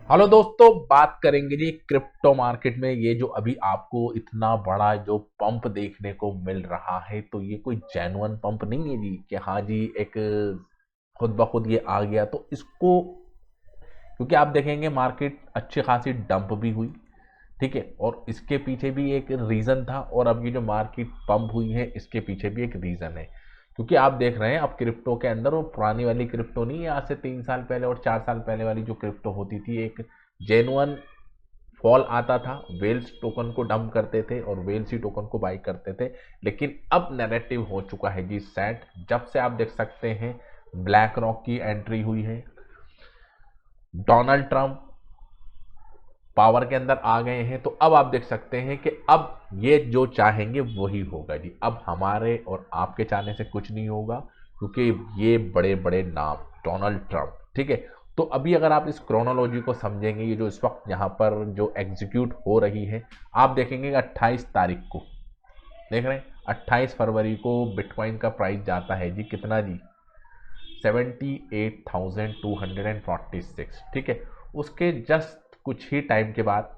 Hello दोस्तों, बात करेंगे जी क्रिप्टो मार्केट में। ये जो अभी आपको इतना बड़ा जो पंप देखने को मिल रहा है, तो ये कोई जेन्युइन पंप नहीं है जी कि हाँ जी एक खुद ब खुद ये आ गया। तो इसको क्योंकि आप देखेंगे मार्केट अच्छी खासी डंप भी हुई, ठीक है, और इसके पीछे भी एक रीज़न था, और अब ये जो मार्केट पंप हुई है इसके पीछे भी एक रीज़न है। क्योंकि आप देख रहे हैं अब क्रिप्टो के अंदर वो पुरानी वाली क्रिप्टो नहीं है, आज से 3 साल पहले और 4 साल पहले वाली जो क्रिप्टो होती थी, एक जेन्युइन फॉल आता था, वेल्स टोकन को डंप करते थे और वेल्स ही टोकन को बाई करते थे। लेकिन अब नैरेटिव हो चुका है जी सेट, जब से आप देख सकते हैं ब्लैक रॉक की एंट्री हुई है, डोनाल्ड ट्रंप पावर के अंदर आ गए हैं, तो अब आप देख सकते हैं कि अब ये जो चाहेंगे वही होगा जी। अब हमारे और आपके चाहने से कुछ नहीं होगा, क्योंकि ये बड़े बड़े नाम, डोनाल्ड ट्रंप, ठीक है। तो अभी अगर आप इस क्रोनोलॉजी को समझेंगे, ये जो इस वक्त यहाँ पर जो एग्जीक्यूट हो रही है, आप देखेंगे कि 28 तारीख को, देख रहे हैं 28 फरवरी को बिटकॉइन का प्राइस जाता है जी कितना जी, 78,246, ठीक है। उसके जस्ट कुछ ही टाइम के बाद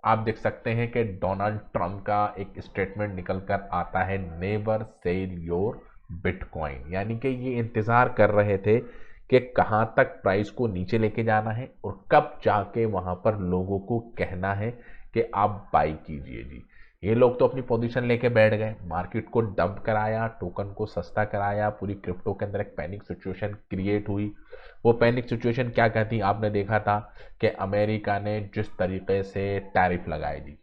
आप देख सकते हैं कि डोनाल्ड ट्रंप का एक स्टेटमेंट निकल कर आता है, नेवर सेल योर बिटकॉइन। यानी कि ये इंतज़ार कर रहे थे कि कहाँ तक प्राइस को नीचे लेके जाना है और कब जाके वहाँ पर लोगों को कहना है कि आप बाई कीजिए जी। ये लोग तो अपनी पोजीशन लेके बैठ गए, मार्केट को डंप कराया, टोकन को सस्ता कराया, पूरी क्रिप्टो के अंदर एक पैनिक सिचुएशन क्रिएट हुई। वो पैनिक सिचुएशन क्या कहती, आपने देखा था कि अमेरिका ने जिस तरीके से टैरिफ लगाए जी,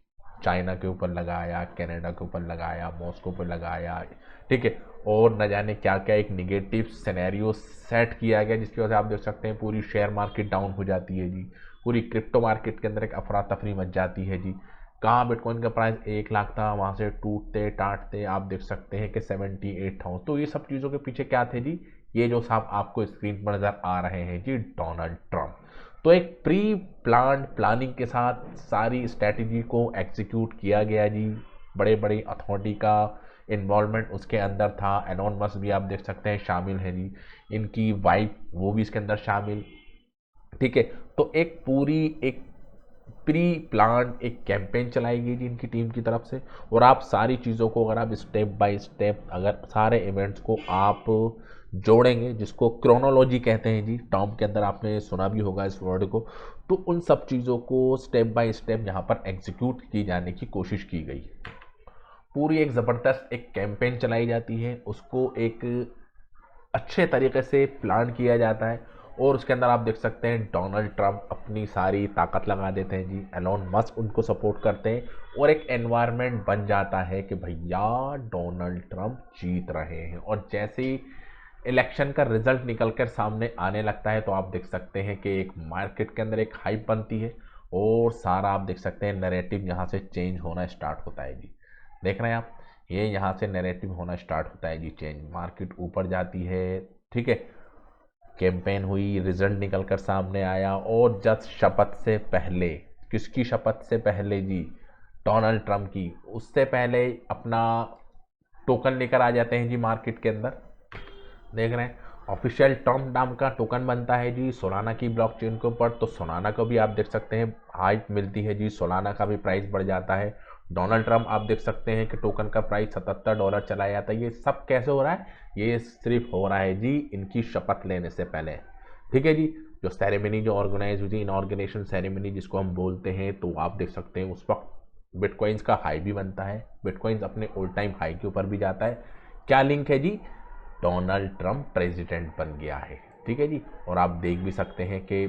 चाइना के ऊपर लगाया, कनाडा के ऊपर लगाया, मॉस्को पर लगाया, ठीक है, और न जाने क्या क्या एक निगेटिव सिनेरियो सेट किया गया, जिसकी वजह से आप देख सकते हैं पूरी शेयर मार्केट डाउन हो जाती है जी, पूरी क्रिप्टो मार्केट के अंदर एक अफरा तफरी मच जाती है जी। कहाँ बिटकॉइन का प्राइस 1 लाख था, वहाँ से टूटते टाटते आप देख सकते हैं कि 78,000। तो ये सब चीज़ों के पीछे क्या थे जी, ये जो साहब आपको स्क्रीन पर नज़र आ रहे हैं जी, डोनाल्ड ट्रंप। तो एक प्री प्लान प्लानिंग के साथ सारी स्ट्रैटेजी को एग्जीक्यूट किया गया जी। बड़े बड़े अथॉरिटी का इन्वॉल्वमेंट उसके अंदर था, एलोन मस्क भी आप देख सकते हैं शामिल है जी, इनकी वाइफ वो भी इसके अंदर शामिल, ठीक है। तो एक पूरी एक प्री प्लान एक कैंपेन चलाई गई थी इनकी टीम की तरफ से। और आप सारी चीज़ों को अगर आप स्टेप बाय स्टेप, अगर सारे इवेंट्स को आप जोड़ेंगे, जिसको क्रोनोलॉजी कहते हैं जी, टर्म के अंदर आपने सुना भी होगा इस वर्ड को, तो उन सब चीज़ों को स्टेप बाय स्टेप यहाँ पर एग्जीक्यूट की जाने की कोशिश की गई। पूरी एक ज़बरदस्त एक कैंपेन चलाई जाती है, उसको एक अच्छे तरीके से प्लान किया जाता है, और उसके अंदर आप देख सकते हैं डोनाल्ड ट्रंप अपनी सारी ताकत लगा देते हैं जी, एलोन मस्क उनको सपोर्ट करते हैं, और एक एनवायरनमेंट बन जाता है कि भैया डोनाल्ड ट्रंप जीत रहे हैं। और जैसे ही इलेक्शन का रिजल्ट निकल कर सामने आने लगता है, तो आप देख सकते हैं कि एक मार्केट के अंदर एक हाइप बनती है, और सारा आप देख सकते हैं नैरेटिव यहाँ से चेंज होना स्टार्ट होता है जी। देख रहे हैं आप, ये यहाँ से नैरेटिव होना स्टार्ट होता है जी, चेंज, मार्केट ऊपर जाती है, ठीक है। कैंपेन हुई, रिजल्ट निकल कर सामने आया, और जस्ट शपथ से पहले, किसकी शपथ से पहले जी, डोनाल्ड ट्रंप की, उससे पहले अपना टोकन लेकर आ जाते हैं जी मार्केट के अंदर। देख रहे हैं ऑफिशियल टर्म नाम का टोकन बनता है जी सोलाना की ब्लॉकचेन के ऊपर, तो सोलाना को भी आप देख सकते हैं हाइप मिलती है जी, सोलाना का भी प्राइस बढ़ जाता है। डोनाल्ड ट्रंप आप देख सकते हैं कि टोकन का प्राइस $77 चला जाता है। ये सब कैसे हो रहा है, ये सिर्फ हो रहा है जी इनकी शपथ लेने से पहले, ठीक है जी। जो सेरेमनी जो ऑर्गेनाइज हुई थी, इनऑर्गेनाइजेशन सेरेमनी जिसको हम बोलते हैं, तो आप देख सकते हैं उस वक्त बिटकॉइंस का हाई भी बनता है, बिटकॉइंस अपने ऑल टाइम हाई के ऊपर भी जाता है। क्या लिंक है जी, डोनाल्ड ट्रंप प्रेसिडेंट बन गया है, ठीक है जी। और आप देख भी सकते हैं कि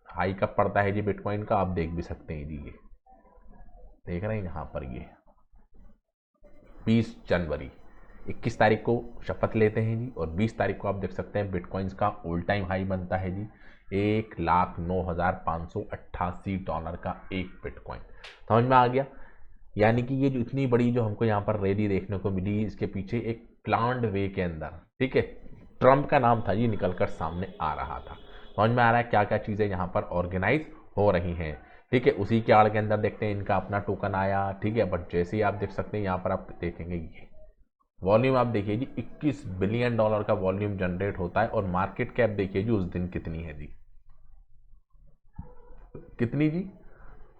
हाई कब पड़ता है जी बिटकॉइन का, आप देख भी सकते हैं जी, ये देख रहे हैं यहाँ पर, ये 20 जनवरी, 21 तारीख को शपथ लेते हैं जी, और 20 तारीख को आप देख सकते हैं बिटकॉइंस का ऑल टाइम हाई बनता है जी, $1,09,588 का एक बिटकॉइन। समझ में आ गया, यानी कि ये जो इतनी बड़ी जो हमको यहाँ पर रैली देखने को मिली, इसके पीछे एक प्लान्ड वे के अंदर, ठीक है, ट्रंप का नाम था जी निकल कर सामने आ रहा था। समझ में आ रहा है क्या क्या चीज़ें यहाँ पर ऑर्गेनाइज हो रही हैं, ठीक है। उसी के आड़ के अंदर देखते हैं इनका अपना टोकन आया, ठीक है। बट जैसे ही आप देख सकते हैं यहाँ पर आप देखेंगे ये वॉल्यूम, आप देखिए जी $21 बिलियन का वॉल्यूम जनरेट होता है, और मार्केट कैप देखिए जी उस दिन कितनी है जी, कितनी जी?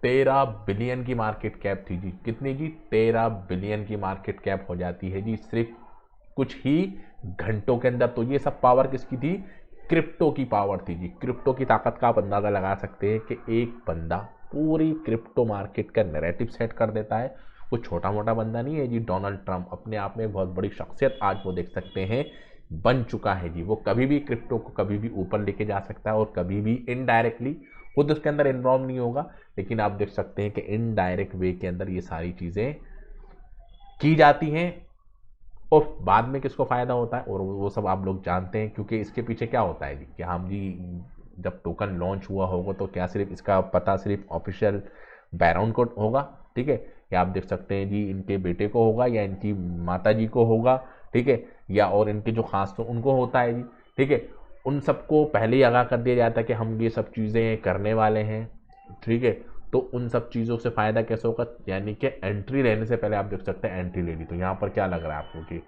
13 बिलियन की मार्केट कैप थी जी। कितनी जी? 13 बिलियन की मार्केट कैप हो जाती है जी सिर्फ कुछ ही घंटों के अंदर। तो ये सब पावर किसकी थी? क्रिप्टो की पावर थी जी। क्रिप्टो की ताकत का आप अंदाजा लगा सकते हैं कि एक बंदा पूरी क्रिप्टो मार्केट का नैरेटिव सेट कर देता है। वो छोटा मोटा बंदा नहीं है जी। डोनाल्ड ट्रंप अपने आप में बहुत बड़ी शख्सियत आज वो देख सकते हैं बन चुका है जी। वो कभी भी क्रिप्टो को कभी भी ऊपर लेके जा सकता है और कभी भी इनडायरेक्टली, खुद उसके अंदर इन्वॉल्व नहीं होगा, लेकिन आप देख सकते हैं कि इनडायरेक्ट वे के अंदर ये सारी चीज़ें की जाती हैं और बाद में किसको फ़ायदा होता है और वो सब आप लोग जानते हैं। क्योंकि इसके पीछे क्या होता है जी कि हम जी जब टोकन लॉन्च हुआ होगा तो क्या सिर्फ इसका पता सिर्फ ऑफिशियल बैरॉन को होगा, ठीक है, या आप देख सकते हैं जी इनके बेटे को होगा या इनकी माता जी को होगा, ठीक है, या और इनके जो खास तो उनको होता है जी, ठीक है। उन सबको पहले ही आगाह कर दिया जाता है कि हम ये सब चीज़ें करने वाले हैं, ठीक है। तो उन सब चीज़ों से फ़ायदा कैसे होगा? यानी कि एंट्री लेने से पहले आप देख सकते हैं एंट्री ले ली। तो यहाँ पर क्या लग रहा है आपको कि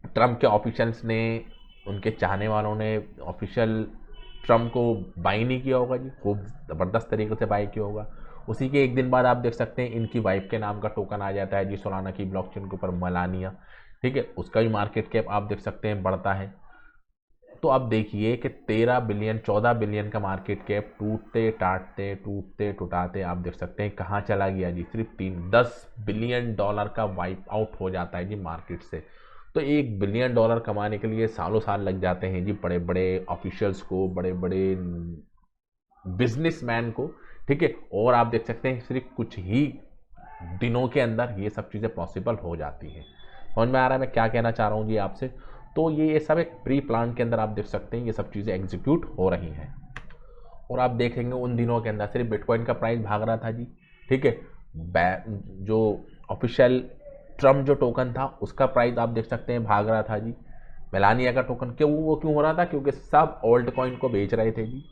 ट्रम्प के ऑफिशियल्स ने, उनके चाहने वालों ने ऑफिशियल ट्रम्प को बाई नहीं किया होगा जी, खूब ज़बरदस्त तरीके से बाई किया होगा। उसी के एक दिन बाद आप देख सकते हैं इनकी वाइफ के नाम का टोकन आ जाता है जी सोलाना की ब्लॉकचेन के ऊपर, मलानिया, ठीक है। उसका भी मार्केट कैप आप देख सकते हैं बढ़ता है। तो अब देखिए कि 13 बिलियन 14 बिलियन का मार्केट कैप टूटते टाटते टूटते टुटाते आप देख सकते हैं कहाँ चला गया जी। सिर्फ 10 बिलियन डॉलर का वाइप आउट हो जाता है जी मार्केट से। तो 1 बिलियन डॉलर कमाने के लिए सालों साल लग जाते हैं जी बड़े बड़े ऑफिशियल्स को, बड़े बड़े बिजनेसमैन को, ठीक है। और आप देख सकते हैं सिर्फ कुछ ही दिनों के अंदर ये सब चीज़ें पॉसिबल हो जाती हैं। समझ में आ रहा है मैं क्या कहना चाह रहा हूँ जी आपसे? तो ये सब एक प्री प्लान के अंदर आप देख सकते हैं ये सब चीज़ें एग्जीक्यूट हो रही हैं। और आप देखेंगे उन दिनों के अंदर सिर्फ बिटकॉइन का प्राइस भाग रहा था जी, ठीक है। जो ऑफिशियल ट्रम्प जो टोकन था उसका प्राइस आप देख सकते हैं भाग रहा था जी। मेलानिया का टोकन क्यों, वो क्यों हो रहा था? क्योंकि सब ओल्ड कॉइन को बेच रहे थे जी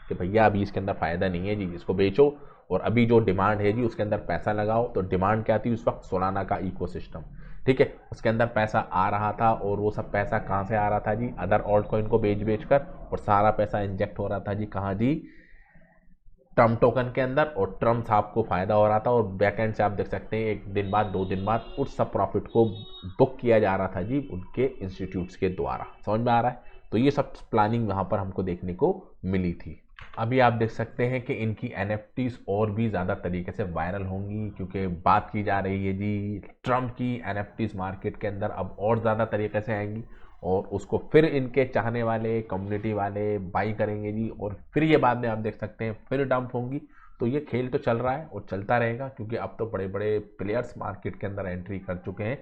कि भैया अभी इसके अंदर फ़ायदा नहीं है जी, इसको बेचो और अभी जो डिमांड है जी उसके अंदर पैसा लगाओ। तो डिमांड क्या थी उस वक्त? सोलाना का इकोसिस्टम, ठीक है। उसके अंदर पैसा आ रहा था और वो सब पैसा कहाँ से आ रहा था जी? अदर ऑल्ट कॉइन को बेच बेच कर, और सारा पैसा इंजेक्ट हो रहा था जी कहाँ जी? ट्रम्प टोकन के अंदर। और ट्रम्प साहब को फ़ायदा हो रहा था और बैक एंड से आप देख सकते हैं एक दिन बाद 2 दिन बाद उस सब प्रॉफिट को बुक किया जा रहा था जी उनके इंस्टीट्यूट्स के द्वारा। समझ में आ रहा है? तो ये सब प्लानिंग वहाँ पर हमको देखने को मिली थी। अभी आप देख सकते हैं कि इनकी एनएफटीज और भी ज़्यादा तरीके से वायरल होंगी क्योंकि बात की जा रही है जी ट्रम्प की एनएफटीज मार्केट के अंदर अब और ज़्यादा तरीके से आएंगी और उसको फिर इनके चाहने वाले कम्युनिटी वाले बाई करेंगे जी और फिर ये बाद में आप देख सकते हैं फिर डंप होंगी। तो ये खेल तो चल रहा है और चलता रहेगा क्योंकि अब तो बड़े बड़े प्लेयर्स मार्केट के अंदर एंट्री कर चुके हैं।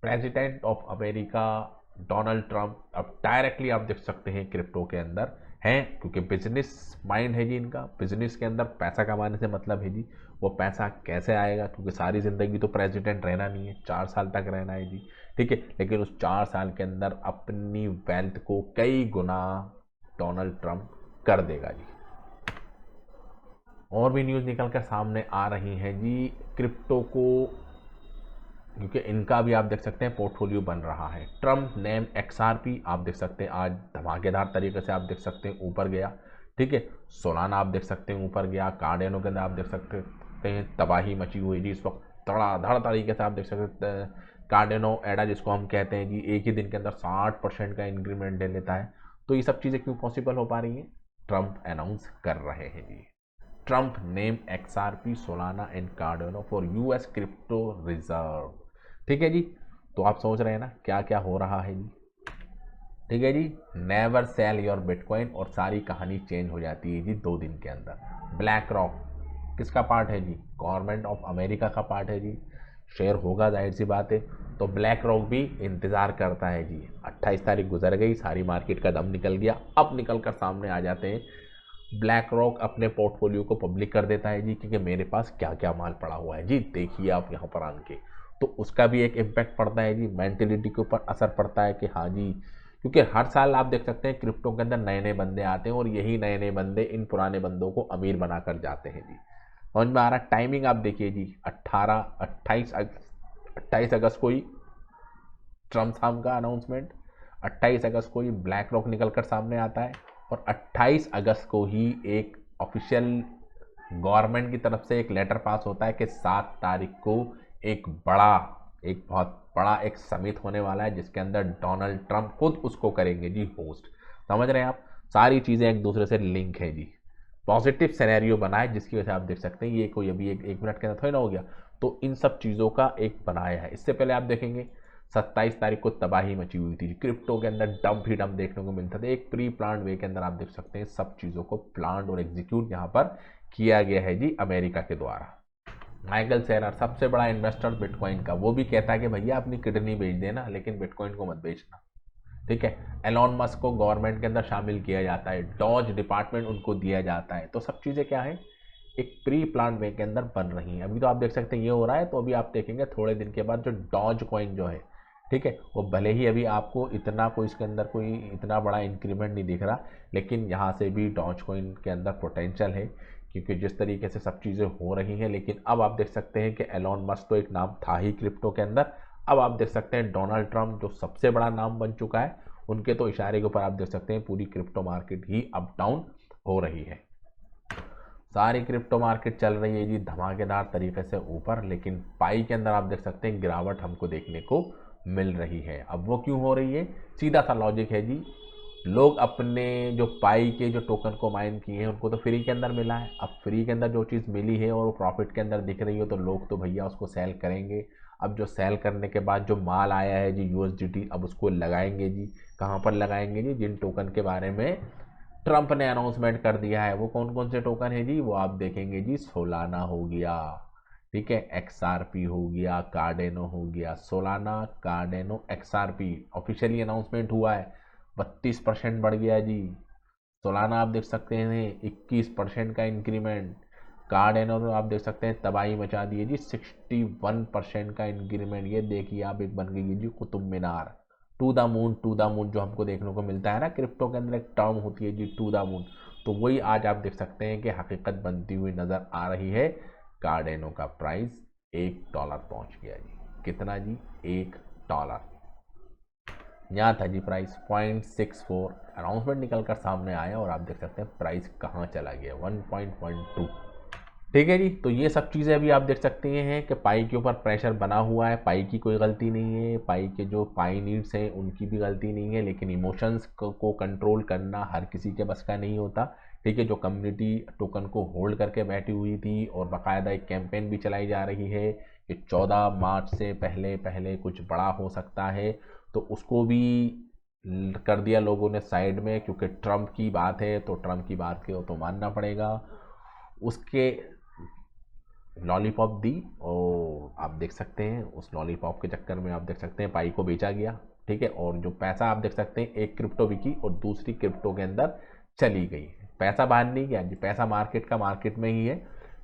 President of America Donald Trump अब डायरेक्टली आप देख सकते हैं क्रिप्टो के अंदर हैं क्योंकि बिजनेस माइंड है जी इनका। बिजनेस के अंदर पैसा कमाने से मतलब है जी। वो पैसा कैसे आएगा? क्योंकि सारी ज़िंदगी तो प्रेसिडेंट रहना नहीं है, 4 साल तक रहना है जी, ठीक है। लेकिन उस 4 साल के अंदर अपनी वेल्थ को कई गुना डोनाल्ड ट्रंप कर देगा जी। और भी न्यूज़ निकल कर सामने आ रही हैं जी क्रिप्टो को, क्योंकि इनका भी आप देख सकते हैं पोर्टफोलियो बन रहा है। ट्रम्प नेम XRP आप देख सकते हैं आज धमाकेदार तरीके से आप देख सकते हैं ऊपर गया, ठीक है। सोलाना आप देख सकते हैं ऊपर गया। कार्डेनो के अंदर आप देख सकते हैं तबाही मची हुई जी इस वक्त धड़ाधड़ तरीके से आप देख सकते हैं। कार्डेनो एडा जिसको हम कहते हैं जी एक ही दिन के अंदर 60% का इंक्रीमेंट ले लेता है। तो ये सब चीज़ें क्यों पॉसिबल हो पा रही हैं? ट्रम्प अनाउंस कर रहे हैं जी। Trump name XRP Solana and Cardano for US crypto reserve, ठीक है जी। तो आप सोच रहे हैं ना क्या क्या हो रहा है जी, ठीक है जी। नेवर सेल योर बिटकॉइन और सारी कहानी चेंज हो जाती है जी 2 दिन के अंदर। ब्लैक रॉक किसका पार्ट है जी? गवर्नमेंट ऑफ अमेरिका का पार्ट है जी। शेयर होगा जाहिर सी बात है। तो ब्लैक रॉक भी इंतज़ार करता है जी। 28 तारीख गुजर गई, सारी मार्केट का दम निकल गया, अब निकल कर सामने आ जाते हैं। ब्लैक रॉक अपने पोर्टफोलियो को पब्लिक कर देता है जी क्योंकि मेरे पास क्या क्या माल पड़ा हुआ है जी, देखिए आप यहाँ पर आन के। तो उसका भी एक इम्पैक्ट पड़ता है जी, मेंटेलिटी के ऊपर असर पड़ता है कि हाँ जी, क्योंकि हर साल आप देख सकते हैं क्रिप्टो के अंदर नए नए बंदे आते हैं और यही नए नए बंदे इन पुराने बंदों को अमीर बनाकर जाते हैं जी। समझ में आ रहा है? टाइमिंग आप देखिए जी 28 अगस्त को ही ट्रम्प साहब का अनाउंसमेंट, 28 अगस्त को ही ब्लैक रॉक निकल कर सामने आता है और 28 अगस्त को ही एक ऑफिशियल गवर्नमेंट की तरफ से एक लेटर पास होता है कि 7 तारीख को एक बहुत बड़ा एक समिट होने वाला है, जिसके अंदर डोनाल्ड ट्रंप खुद उसको करेंगे जी होस्ट। समझ रहे हैं आप, सारी चीज़ें एक दूसरे से लिंक है जी। पॉजिटिव सिनेरियो बनाए जिसकी वजह से आप देख सकते हैं ये कोई अभी एक मिनट के अंदर थोड़ी ना हो गया, तो इन सब चीज़ों का एक बनाया है। इससे पहले आप देखेंगे 27 तारीख को तबाही मची हुई थी, क्रिप्टो के अंदर डंप ही डंप देखने को मिलता था। एक प्री प्लान वे के अंदर आप देख सकते हैं सब चीज़ों को प्लान और एग्जीक्यूट यहाँ पर किया गया है जी अमेरिका के द्वारा। माइकल सेरर सबसे बड़ा इन्वेस्टर बिटकॉइन का, वो भी कहता है कि भैया अपनी किडनी बेच देना लेकिन बिटकॉइन को मत बेचना, ठीक है। एलॉन मस्क को गवर्नमेंट के अंदर शामिल किया जाता है, डॉज डिपार्टमेंट उनको दिया जाता है। तो सब चीज़ें क्या है, एक प्री प्लान वे के अंदर बन रही हैं। अभी तो आप देख सकते हैं ये हो रहा है, तो अभी आप देखेंगे थोड़े दिन के बाद जो डॉज कॉइन जो है, ठीक है, वो भले ही अभी आपको इतना कोई इसके अंदर कोई इतना बड़ा इंक्रीमेंट नहीं दिख रहा, लेकिन यहाँ से भी डॉज कॉइन के अंदर पोटेंशियल है, क्योंकि जिस तरीके से सब चीज़ें हो रही हैं। लेकिन अब आप देख सकते हैं कि एलॉन मस्क तो एक नाम था ही क्रिप्टो के अंदर, अब आप देख सकते हैं डोनाल्ड ट्रंप जो सबसे बड़ा नाम बन चुका है, उनके तो इशारे के ऊपर आप देख सकते हैं पूरी क्रिप्टो मार्केट ही अप डाउन हो रही है। सारी क्रिप्टो मार्केट चल रही है जी धमाकेदार तरीके से ऊपर, लेकिन पाई के अंदर आप देख सकते हैं गिरावट हमको देखने को मिल रही है। अब वो क्यों हो रही है, सीधा सा लॉजिक है जी, लोग अपने जो पाई के जो टोकन को माइन किए हैं उनको तो फ्री के अंदर मिला है। अब फ्री के अंदर जो चीज़ मिली है और प्रॉफिट के अंदर दिख रही है, तो लोग तो भैया उसको सेल करेंगे। अब जो सेल करने के बाद जो माल आया है जी यूएसडीटी, अब उसको लगाएंगे जी, कहाँ पर लगाएंगे जी, जिन टोकन के बारे में ट्रंप ने अनाउंसमेंट कर दिया है। वो कौन कौन से टोकन है जी, वो आप देखेंगे जी, सोलाना हो गया, ठीक है, एक्सआरपी हो गया, कार्डेनो हो गया, सोलाना, कार्डेनो, एक्सआरपी ऑफिशियली अनाउंसमेंट हुआ है। 32% बढ़ गया जी। सोलाना आप देख सकते हैं 21% का इंक्रीमेंट, कार्डेनो तो आप देख सकते हैं तबाही मचा दी है जी, 61% का इंक्रीमेंट। ये देखिए आप, एक बन गई है जी Qutub Minar, to the moon, to the moon जो हमको देखने को मिलता है ना, क्रिप्टो के अंदर एक टर्म होती है जी टू द मून, तो वही आज आप देख सकते हैं कि हकीकत बनती हुई नज़र आ रही है। कार्डेनो का प्राइस $1 पहुंच गया जी। कितना जी, $1। यहाँ था जी प्राइस 0.64, अनाउंसमेंट निकल कर सामने आया और आप देख सकते हैं प्राइस कहाँ चला गया, 1.12। ठीक है जी, तो ये सब चीज़ें अभी आप देख सकते हैं कि पाई के ऊपर प्रेशर बना हुआ है। पाई की कोई गलती नहीं है, पाई के जो पाई नीड्स हैं उनकी भी गलती नहीं है, लेकिन इमोशंस को कंट्रोल करना हर किसी के बस का नहीं होता। ठीक है, जो कम्युनिटी टोकन को होल्ड करके बैठी हुई थी और बाकायदा एक कैंपेन भी चलाई जा रही है कि 14 मार्च से पहले पहले कुछ बड़ा हो सकता है, तो उसको भी कर दिया लोगों ने साइड में, क्योंकि ट्रंप की बात है तो ट्रंप की बात को तो मानना पड़ेगा। उसके लॉलीपॉप दी और आप देख सकते हैं उस लॉलीपॉप के चक्कर में आप देख सकते हैं पाई को बेचा गया। ठीक है, और जो पैसा आप देख सकते हैं एक क्रिप्टो बिकी और दूसरी क्रिप्टो के अंदर चली गई। पैसा बाहर नहीं गया जी, पैसा मार्केट का मार्केट में ही है।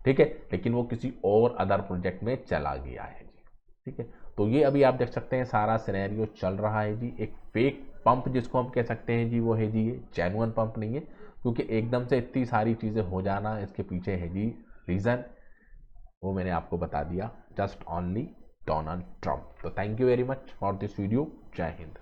ठीक है, लेकिन वो किसी और अदर प्रोजेक्ट में चला गया है जी। ठीक है, तो ये अभी आप देख सकते हैं सारा सिनेरियो चल रहा है जी। एक फेक पंप जिसको हम कह सकते हैं जी, वो है जी ये जेन्युइन पंप नहीं है, क्योंकि एकदम से इतनी सारी चीज़ें हो जाना इसके पीछे है जी रीज़न, वो मैंने आपको बता दिया, जस्ट ओनली डोनाल्ड ट्रंप। तो thank you very much for this video. जय हिंद।